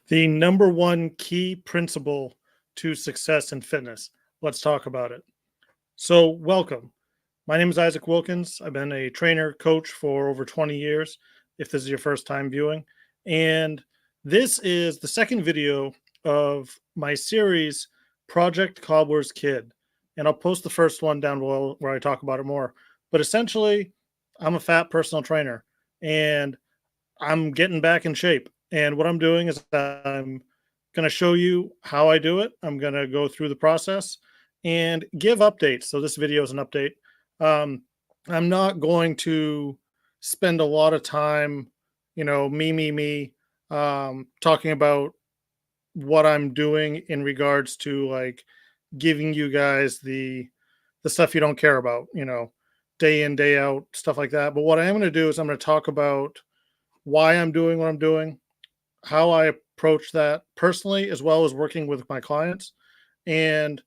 The number one key principle to success in fitness. Let's talk about it. So, welcome. My name is Isaac Wilkins. I've been a trainer, coach for over 20 years, if this is your first time viewing. And this is the second video of my series, Project Cobbler's Kid. And I'll post the first one down below where I talk about it more. But essentially, I'm a fat personal trainer and I'm getting back in shape. And what I'm doing is I'm going to show you how I do it. I'm going to go through the process and give updates. So this video is an update. Um, I'm not going to spend a lot of time, me, talking about what I'm doing in regards to like giving you guys the stuff you don't care about, day in, day out, stuff like that. But what I am going to do is I'm going to talk about why I'm doing what I'm doing, how I approach that personally, as well as working with my clients, and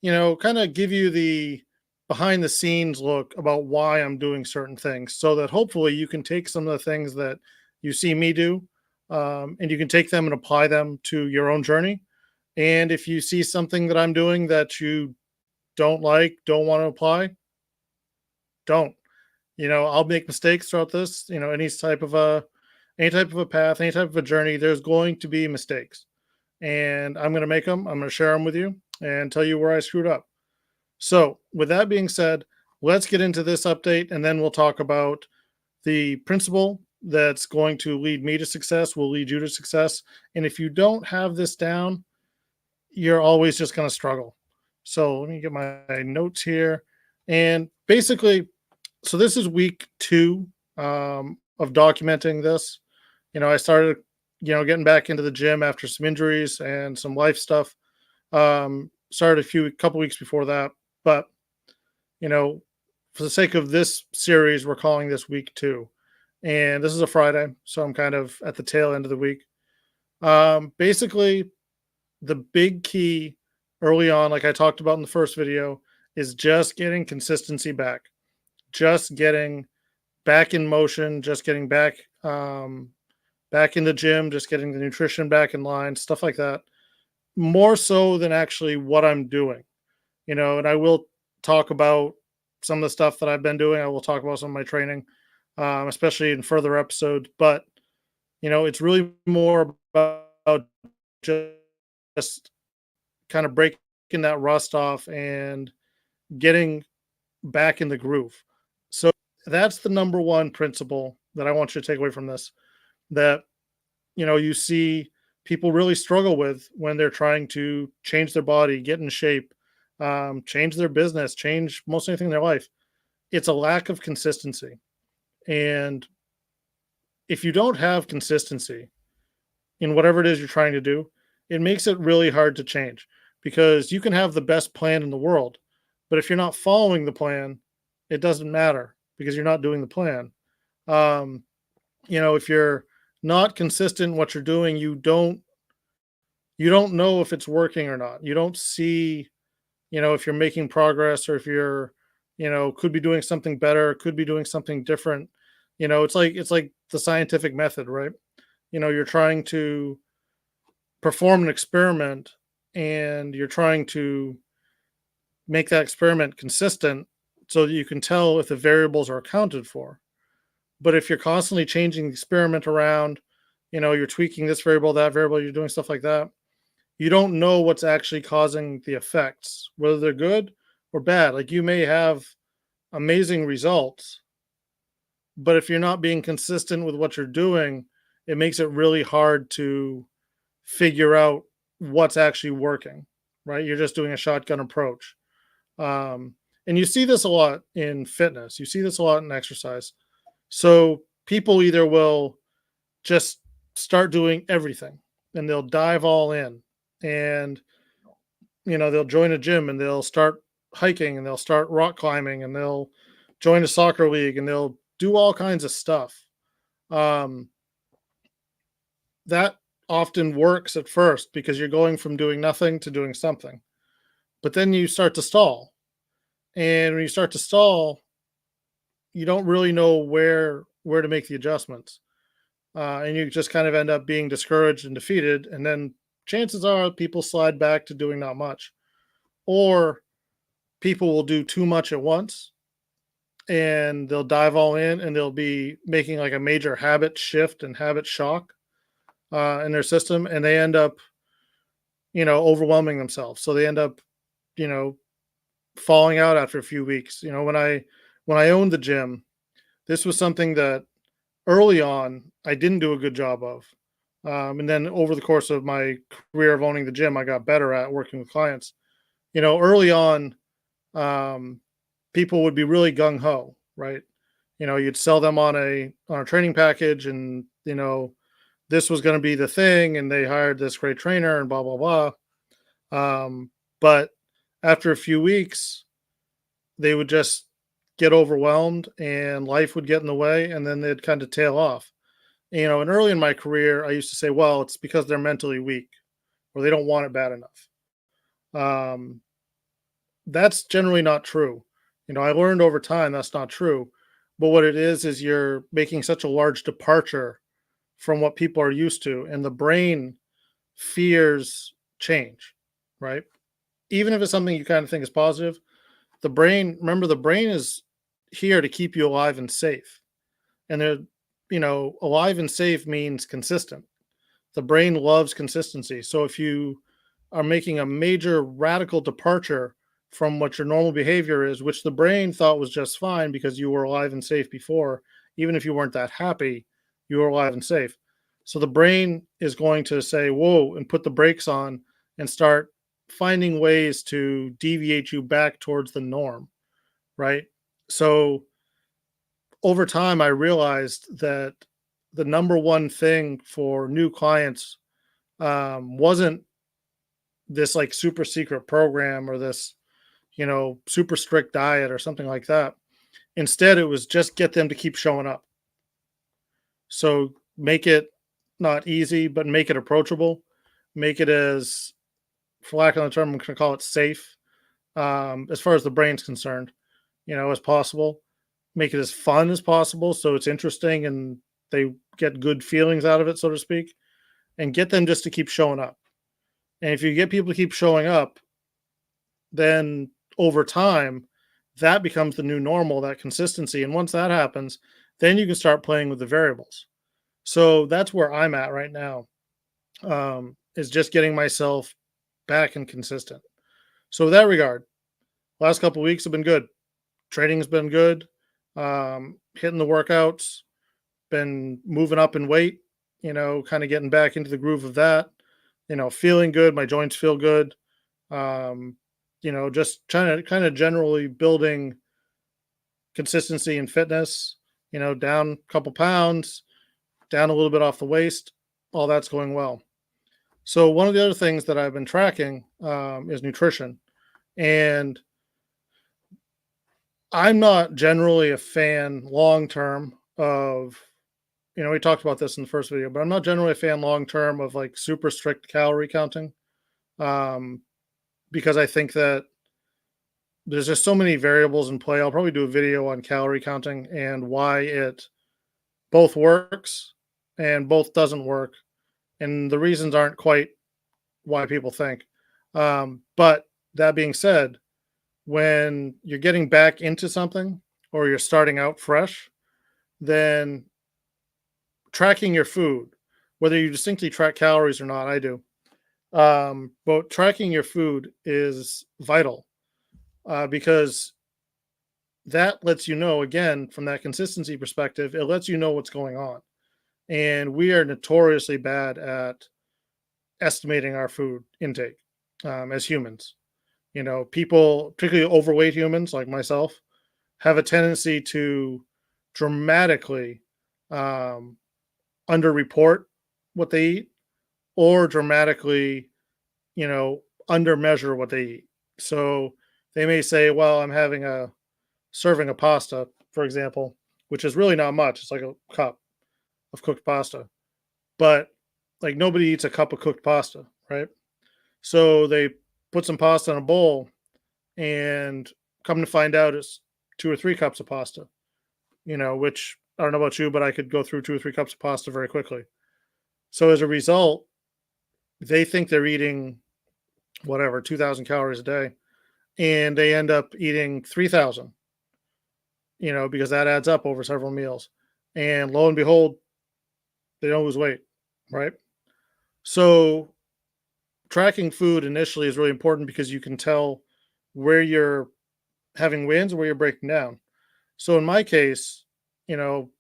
kind of give you the behind the scenes look about why I'm doing certain things, so that hopefully you can take some of the things that you see me do, and you can take them and apply them to your own journey. And if you see something that I'm doing that you don't like, don't want to apply, don't. I'll make mistakes throughout this. Any type of a path, any type of a journey, there's going to be mistakes. And I'm going to make them. I'm going to share them with you and tell you where I screwed up. So, with that being said, let's get into this update and then we'll talk about the principle that's going to lead me to success, will lead you to success. And if you don't have this down, you're always just going to struggle. So, let me get my notes here. And basically, so this is week 2 of documenting this. I started, getting back into the gym after some injuries and some life stuff. Started couple weeks before that, but for the sake of this series, we're calling this week 2, and this is a Friday, so I'm kind of at the tail end of the week. Basically, the big key early on, like I talked about in the first video, is just getting consistency back, just getting back in motion, just getting back back in the gym, just getting the nutrition back in line, stuff like that. More so than actually what I'm doing, and I will talk about some of the stuff that I've been doing. I will talk about some of my training, especially in further episodes. But it's really more about just kind of breaking that rust off and getting back in the groove. So that's the number one principle that I want you to take away from this, that you see people really struggle with when they're trying to change their body, get in shape, change their business, change most anything in their life. It's a lack of consistency. And if you don't have consistency in whatever it is you're trying to do, it makes it really hard to change, because you can have the best plan in the world, but if you're not following the plan, it doesn't matter because you're not doing the plan. If you're not consistent in what you're doing, you don't know if it's working or not. You don't see, if you're making progress, or if you're, could be doing something better, could be doing something different. It's like the scientific method, right? You're trying to perform an experiment and you're trying to make that experiment consistent so that you can tell if the variables are accounted for. But if you're constantly changing the experiment around, you're tweaking this variable, that variable, you're doing stuff like that, you don't know what's actually causing the effects, whether they're good or bad. Like, you may have amazing results, but if you're not being consistent with what you're doing, it makes it really hard to figure out what's actually working, right? You're just doing a shotgun approach. And you see this a lot in fitness. You see this a lot in exercise. So people either will just start doing everything and they'll dive all in, and they'll join a gym and they'll start hiking and they'll start rock climbing and they'll join a soccer league and they'll do all kinds of stuff. That often works at first because you're going from doing nothing to doing something, but then you start to stall, and when you start to stall, you don't really know where to make the adjustments. and you just kind of end up being discouraged and defeated. And then chances are people slide back to doing not much, or people will do too much at once and they'll dive all in and they'll be making like a major habit shift and habit shock in their system, and they end up, overwhelming themselves. So they end up, you know, falling out after a few weeks. When I owned the gym, this was something that early on I didn't do a good job of. And then over the course of my career of owning the gym, I got better at working with clients. Early on, um, people would be really gung ho, right? You'd sell them on a training package, and this was going to be the thing, and they hired this great trainer, and blah blah blah. But after a few weeks, they would just get overwhelmed, and life would get in the way, and then they'd kind of tail off. And early in my career, I used to say, well, it's because they're mentally weak or they don't want it bad enough. Um, that's generally not true. I learned over time that's not true. But what it is you're making such a large departure from what people are used to, and the brain fears change, right? Even if it's something you kind of think is positive, remember, the brain is here to keep you alive and safe. And alive and safe means consistent. The brain loves consistency. So if you are making a major radical departure from what your normal behavior is, which the brain thought was just fine because you were alive and safe before, even if you weren't that happy, you were alive and safe. So the brain is going to say, whoa, and put the brakes on and start finding ways to deviate you back towards the norm, right? So over time, I realized that the number one thing for new clients wasn't this like super secret program or this, super strict diet or something like that. Instead, it was just get them to keep showing up. So make it not easy, but make it approachable. Make it as, for lack of a term, I'm going to call it safe, as far as the brain's concerned, as possible. Make it as fun as possible so it's interesting and they get good feelings out of it, so to speak, and get them just to keep showing up. And if you get people to keep showing up, then over time, that becomes the new normal, that consistency. And once that happens, then you can start playing with the variables. So that's where I'm at right now, is just getting myself back and consistent. So with that regard, last couple of weeks have been good. Training's been good. Hitting the workouts, been moving up in weight, kind of getting back into the groove of that, feeling good. My joints feel good. Um, just trying to kind of generally building consistency and fitness, down a couple pounds, down a little bit off the waist, all that's going well. So one of the other things that I've been tracking is nutrition. And I'm not generally a fan long term of, we talked about this in the first video, but I'm not generally a fan long term of like super strict calorie counting, um, because I think that there's just so many variables in play. I'll probably do a video on calorie counting and why it both works and both doesn't work. And the reasons aren't quite why people think. But that being said, when you're getting back into something or you're starting out fresh, then tracking your food, whether you distinctly track calories or not, I do. But tracking your food is vital, because that lets you know, again, from that consistency perspective, it lets you know what's going on. And we are notoriously bad at estimating our food intake, as humans. People, particularly overweight humans like myself, have a tendency to dramatically um, underreport what they eat, or dramatically, undermeasure what they eat. So they may say, well, I'm having a serving of pasta, for example, which is really not much. It's like a cup of cooked pasta. But like nobody eats a cup of cooked pasta, right? So they put some pasta in a bowl, and come to find out it's 2 or 3 cups of pasta, which I don't know about you, but I could go through 2 or 3 cups of pasta very quickly. So as a result, they think they're eating whatever 2,000 calories a day, and they end up eating 3,000. Because that adds up over several meals, and lo and behold, they don't lose weight, right? So tracking food initially is really important because you can tell where you're having wins and where you're breaking down. So in my case, you know,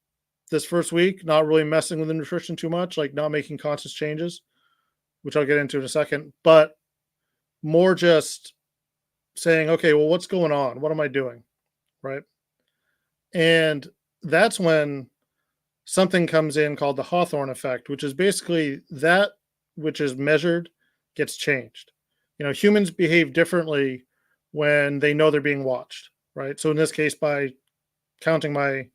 this first week, not really messing with the nutrition too much, like not making conscious changes, which I'll get into in a second, but more just saying, okay, well, what's going on? What am I doing? Right. And that's when something comes in called the Hawthorne effect, which is basically that which is measured gets changed. Humans behave differently when they know they're being watched, right? So in this case, by counting my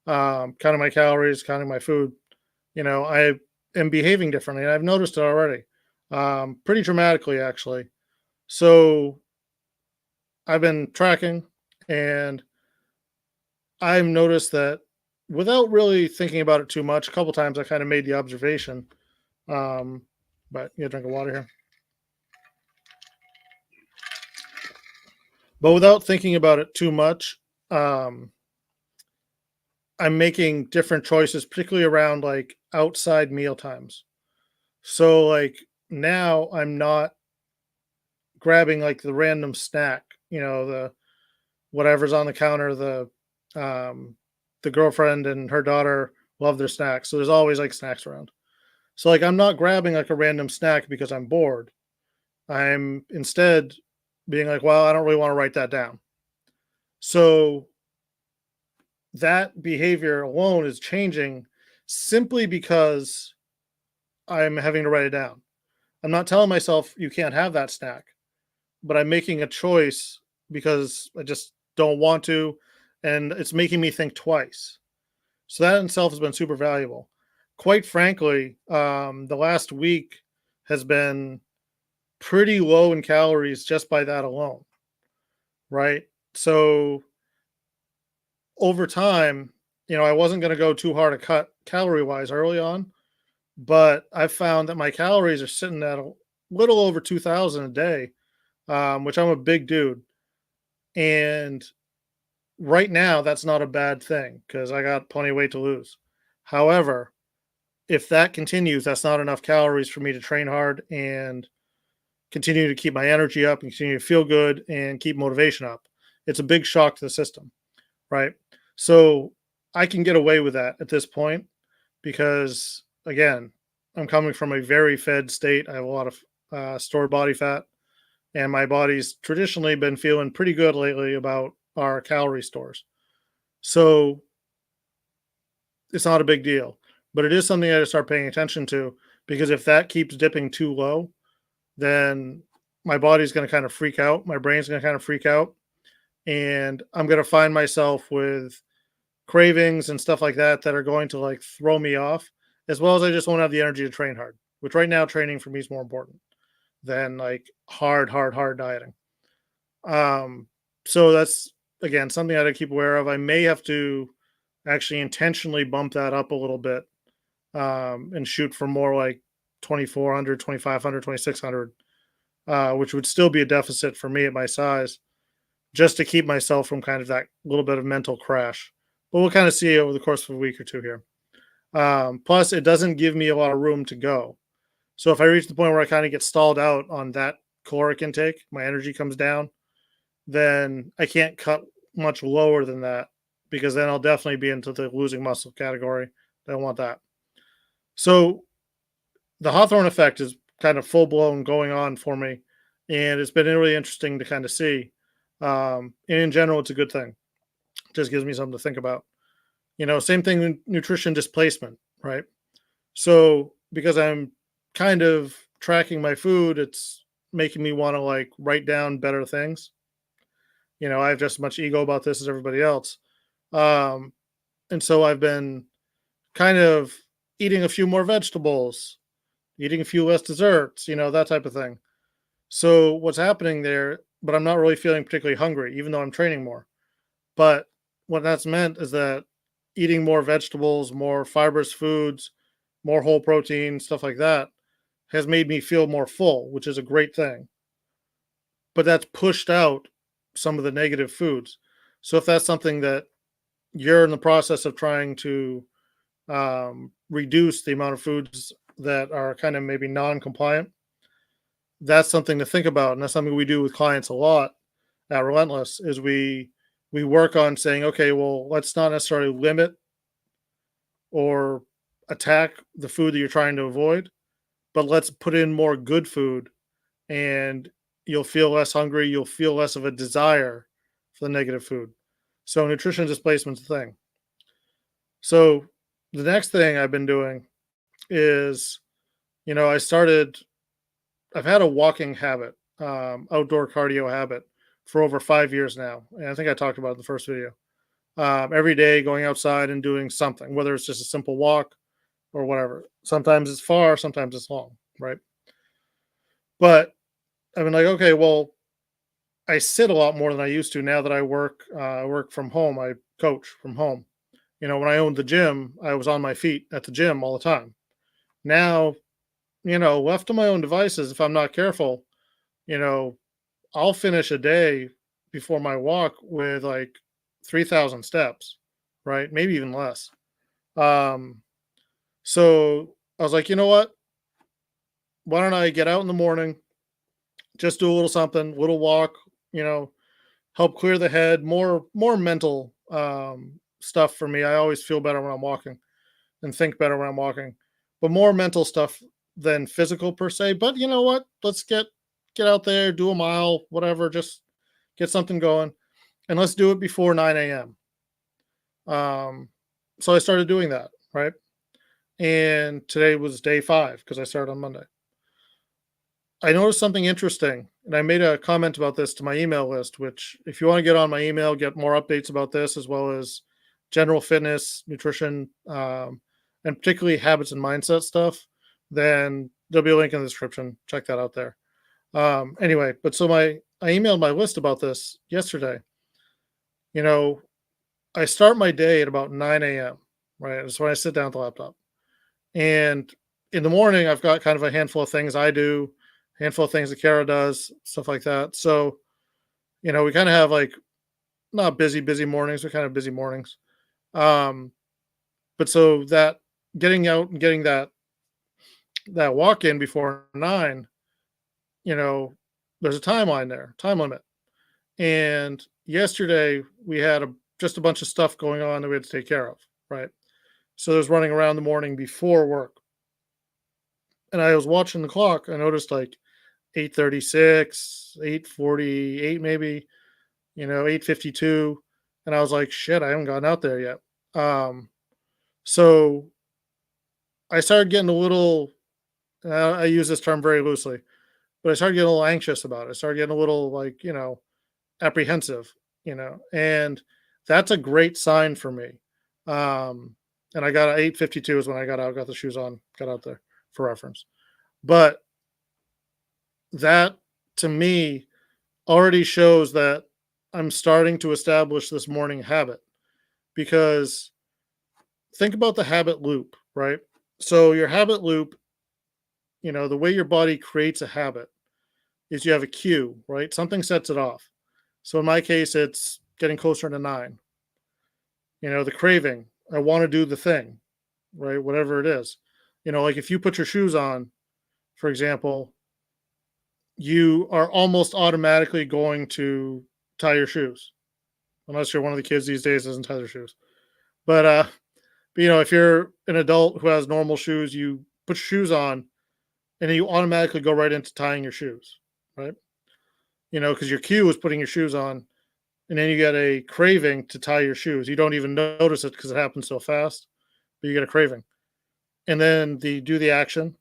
calories, counting my food, I am behaving differently, and I've noticed it already, pretty dramatically actually. So I've been tracking, and I've noticed that without really thinking about it too much. A couple times I kind of made the observation, um, but drink of water here. But without thinking about it too much, um, I'm making different choices, particularly around like outside meal times. So like now I'm not grabbing like the random snack, the whatever's on the counter. The girlfriend and her daughter love their snacks, so there's always like snacks around. So like I'm not grabbing like a random snack because I'm bored. I'm instead being like, well, I don't really want to write that down. So that behavior alone is changing simply because I'm having to write it down. I'm not telling myself you can't have that snack, but I'm making a choice because I just don't want to, and it's making me think twice. So that in itself has been super valuable. Quite frankly, the last week has been pretty low in calories just by that alone, right? So over time, I wasn't going to go too hard a cut calorie wise early on, but I've found that my calories are sitting at a little over 2,000 a day, which I'm a big dude. And right now, that's not a bad thing because I got plenty of weight to lose. However, if that continues, that's not enough calories for me to train hard and continue to keep my energy up and continue to feel good and keep motivation up. It's a big shock to the system, right? So I can get away with that at this point because, again, I'm coming from a very fed state. I have a lot of stored body fat, and my body's traditionally been feeling pretty good lately about our calorie stores. So it's not a big deal, but it is something I got to start paying attention to because if that keeps dipping too low, then my body's going to kind of freak out. My brain's going to kind of freak out, and I'm going to find myself with cravings and stuff like that that are going to like throw me off, as well as I just won't have the energy to train hard, which right now training for me is more important than like hard dieting. So that's again something I got to keep aware of. I may have to actually intentionally bump that up a little bit, and shoot for more like 2,400, 2,500, 2,600, which would still be a deficit for me at my size, just to keep myself from kind of that little bit of mental crash. But we'll kind of see over the course of a week or two here. Plus, it doesn't give me a lot of room to go. So if I reach the point where I kind of get stalled out on that caloric intake, my energy comes down, then I can't cut much lower than that because then I'll definitely be into the losing muscle category. I don't want that. So the Hawthorne effect is kind of full blown going on for me, and it's been really interesting to kind of see. And in general, it's a good thing. It just gives me something to think about. Same thing with nutrition displacement, right? So because I'm kind of tracking my food, it's making me want to like write down better things. I have just as much ego about this as everybody else. Um, and so I've been kind of eating a few more vegetables, eating a few less desserts, that type of thing. So what's happening there, but I'm not really feeling particularly hungry, even though I'm training more. But what that's meant is that eating more vegetables, more fibrous foods, more whole protein, stuff like that has made me feel more full, which is a great thing. But that's pushed out some of the negative foods. So if that's something that you're in the process of trying to reduce the amount of foods that are kind of maybe non-compliant, that's something to think about, and that's something we do with clients a lot at Relentless. Is we work on saying, okay, well, let's not necessarily limit or attack the food that you're trying to avoid, but let's put in more good food, and you'll feel less hungry. You'll feel less of a desire for the negative food. So nutrition displacement's a thing. So the next thing I've been doing is, I've had a walking habit, outdoor cardio habit for over 5 years now. And I think I talked about it in the first video. Every day going outside and doing something, whether it's just a simple walk or whatever. Sometimes it's far, sometimes it's long, right? But I've been like, okay, well, I sit a lot more than I used to now that I work from home. I coach from home. When I owned the gym, I was on my feet at the gym all the time. Now, left to my own devices, if I'm not careful, you know, I'll finish a day before my walk with like 3,000 steps, right? Maybe even less. Um, so I was like, you know what? Why don't I get out in the morning, just do a little something, little walk, you know, help clear the head, more mental stuff for me. I always feel better when I'm walking and think better when I'm walking, but more mental stuff than physical per se. But you know what? Let's get out there, do a mile, whatever, just get something going, and let's do it before 9 a.m. So I started doing that, right? And today was day 5 because I started on Monday. I noticed something interesting, and I made a comment about this to my email list, which if you want to get on my email, get more updates about this, as well as general fitness, nutrition, and particularly habits and mindset stuff, then there'll be a link in the description. Check that out there. Anyway, but so I emailed my list about this yesterday. You know, I start my day at about 9 a.m., right? That's when I sit down at the laptop. And in the morning, I've got kind of a handful of things I do, handful of things that Kara does, stuff like that. So, we kind of have like not busy mornings, but kind of busy mornings. But so that getting out and getting that walk in before 9, you know, there's a timeline there, time limit. And yesterday we had just a bunch of stuff going on that we had to take care of, right? So there's running around the morning before work. And I was watching the clock. I noticed like 8:36, 8:48 maybe, 8:52. And I was like, shit, I haven't gotten out there yet. So I started getting a little, I use this term very loosely, but I started getting a little anxious about it. I started getting a little like, apprehensive, and that's a great sign for me. And I got 8:52 is when I got out, got the shoes on, got out there for reference. But that to me already shows that I'm starting to establish this morning habit, because think about the habit loop, right? So your habit loop, the way your body creates a habit is you have a cue, right? Something sets it off. So in my case, it's getting closer to 9. The craving, I want to do the thing, right? Whatever it is. Like if you put your shoes on, for example, you are almost automatically going to tie your shoes, unless you're one of the kids these days that doesn't tie their shoes. But if you're an adult who has normal shoes, you put your shoes on, and then you automatically go right into tying your shoes, right? Because your cue is putting your shoes on, and then you get a craving to tie your shoes. You don't even notice it because it happens so fast, but you get a craving. And then do the action,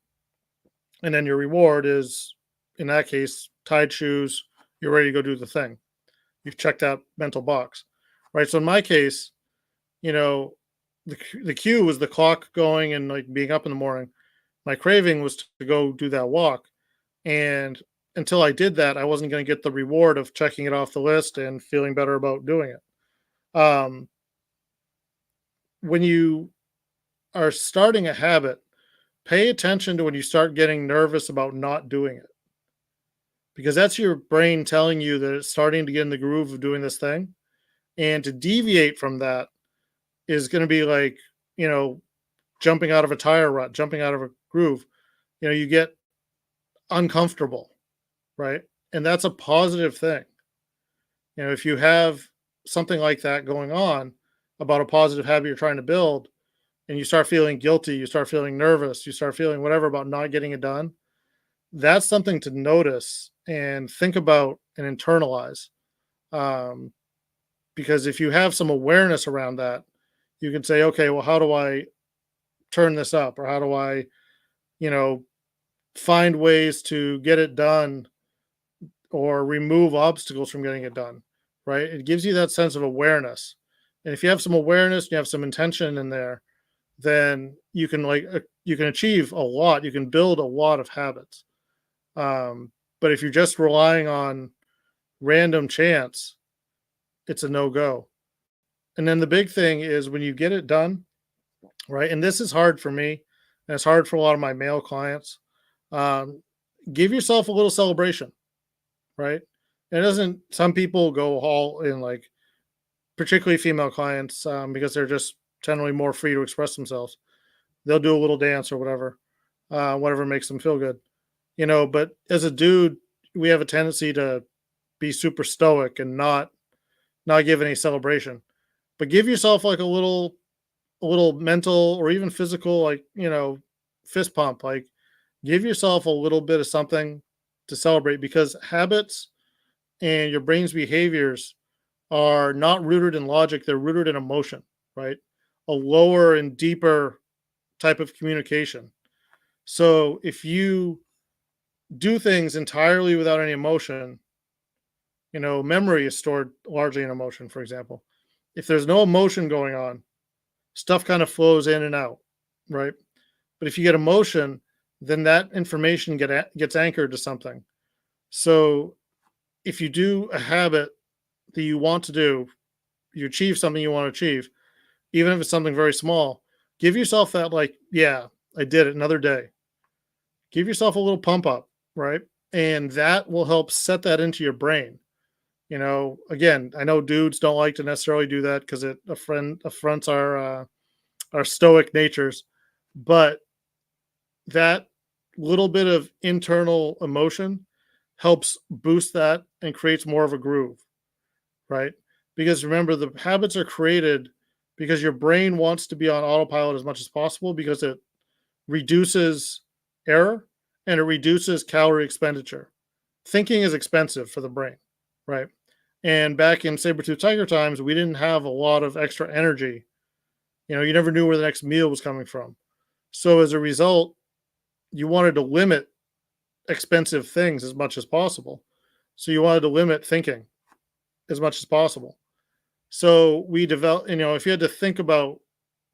and then your reward is, in that case, tied shoes. You're ready to go do the thing. You've checked that mental box, right? So in my case, the cue was the clock going and like being up in the morning. My craving was to go do that walk, and until I did that, I wasn't going to get the reward of checking it off the list and feeling better about doing it. when you are starting a habit, pay attention to when you start getting nervous about not doing it, because that's your brain telling you that it's starting to get in the groove of doing this thing. And to deviate from that is going to be like, you know, jumping out of a tire rut, jumping out of a groove. You get uncomfortable, right? And that's a positive thing. If you have something like that going on about a positive habit you're trying to build, and you start feeling guilty, you start feeling nervous, you start feeling whatever about not getting it done, that's something to notice and think about and internalize. Um, because if you have some awareness around that, you can say, okay, well, how do I turn this up? Or how do I, you know, find ways to get it done or remove obstacles from getting it done, right? It gives you that sense of awareness. And if you have some awareness, you have some intention in there, then you can achieve a lot. You can build a lot of habits. But if you're just relying on random chance, it's a no go. And then the big thing is when you get it done, right? And this is hard for me, and it's hard for a lot of my male clients. Um, Give yourself a little celebration, right? And it doesn't. Some people go all in, like particularly female clients, because they're just generally more free to express themselves. They'll do a little dance or whatever, whatever makes them feel good, But as a dude, we have a tendency to be super stoic and not give any celebration. But give yourself like a little mental or even physical, like, fist pump. Like, give yourself a little bit of something to celebrate, because habits and your brain's behaviors are not rooted in logic, they're rooted in emotion, right? A lower and deeper type of communication. So if you do things entirely without any emotion, memory is stored largely in emotion, for example. If there's no emotion going on, stuff kind of flows in and out, right? But if you get emotion, then that information gets anchored to something. So if you do a habit that you want to do, you achieve something you want to achieve, even if it's something very small, give yourself that, like, yeah, I did it another day. Give yourself a little pump up, right? And that will help set that into your brain. Again, I know dudes don't like to necessarily do that because it affronts our stoic natures, but that little bit of internal emotion helps boost that and creates more of a groove, right? Because remember, the habits are created because your brain wants to be on autopilot as much as possible, because it reduces error and it reduces calorie expenditure. Thinking is expensive for the brain, right? And back in saber-tooth tiger times, we didn't have a lot of extra energy. You never knew where the next meal was coming from. So as a result, you wanted to limit expensive things as much as possible. So you wanted to limit thinking as much as possible. So we developed, if you had to think about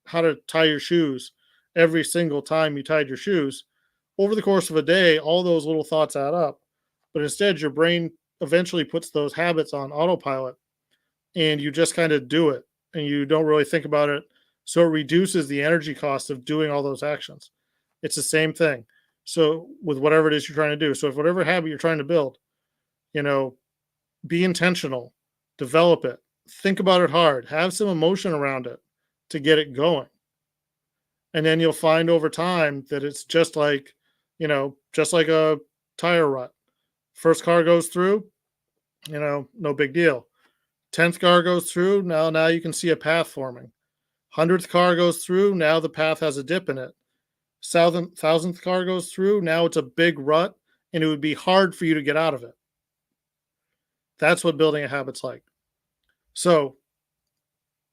how to tie your shoes every single time you tied your shoes, over the course of a day, all those little thoughts add up. But instead, your brain eventually puts those habits on autopilot, and you just kind of do it and you don't really think about it. So it reduces the energy cost of doing all those actions. It's the same thing. So with whatever it is you're trying to do. So if whatever habit you're trying to build, you know, be intentional, develop it, think about it hard, have some emotion around it to get it going. And then you'll find over time that it's just like a tire rut. First car goes through, no big deal. 10th car goes through, now you can see a path forming. 100th car goes through, now the path has a dip in it. 1000th car goes through, now it's a big rut, and it would be hard for you to get out of it. That's what building a habit's like. So,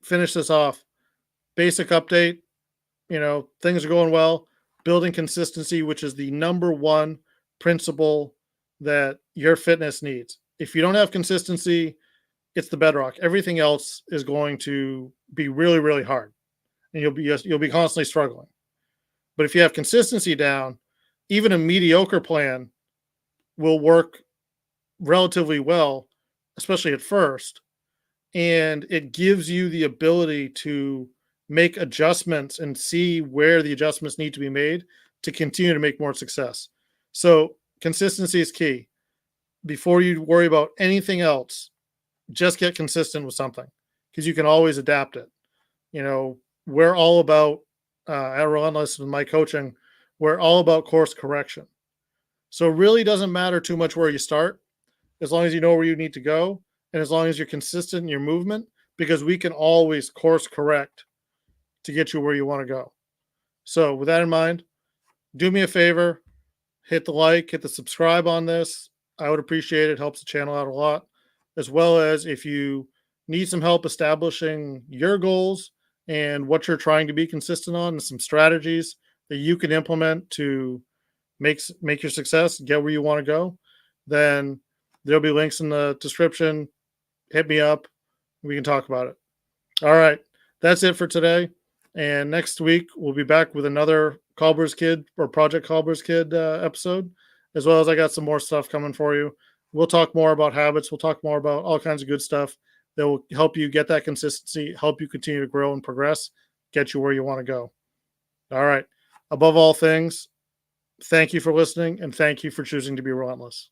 finish this off. Basic update, things are going well. Building consistency, which is the number one principle that your fitness needs. If you don't have consistency, it's the bedrock. Everything else is going to be really, really hard, and you'll be constantly struggling. But if you have consistency down, even a mediocre plan will work relatively well, especially at first. And it gives you the ability to make adjustments and see where the adjustments need to be made to continue to make more success. So consistency is key. Before you worry about anything else, just get consistent with something because you can always adapt it. You know, we're all about at Relentless with my coaching, we're all about course correction. So it really doesn't matter too much where you start, as long as you know where you need to go, and as long as you're consistent in your movement, because we can always course correct to get you where you want to go. So with that in mind, do me a favor, hit the like, hit the subscribe on this. I would appreciate it. It helps the channel out a lot. As well as if you need some help establishing your goals and what you're trying to be consistent on and some strategies that you can implement to make your success, get where you want to go, then there'll be links in the description. Hit me up. We can talk about it. All right. That's it for today. And next week, we'll be back with another Cobbler's Kid or Project Cobbler's Kid episode, as well as I got some more stuff coming for you. We'll talk more about habits. We'll talk more about all kinds of good stuff that will help you get that consistency, help you continue to grow and progress, get you where you want to go. All right. Above all things, thank you for listening and thank you for choosing to be relentless.